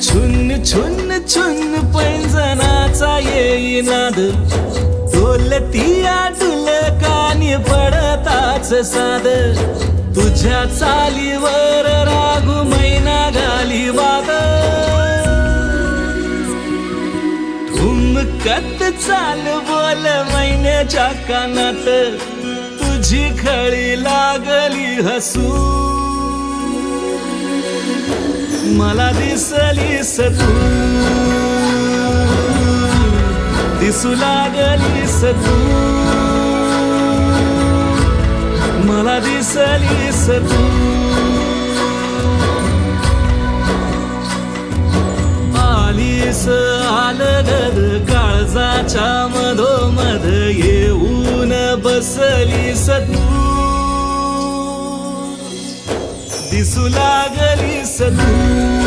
छुन छुन छुन पैंजनाचा येई नाद, डोलतीया डुलकानी पडताच साद. तुझ्या चालीवर रागू मैना घाली वाद, ठुमकत चाल बोल मैन्याच्या कानात. तुझी खळी लागली हसू, मला दिसलीस तू, दिसू लागलीस तू, मला दिसलीस तू. आलीस आलगद काळजाच्या मधोमध, येऊन बसलीस तू, दिसू लागलीस तू.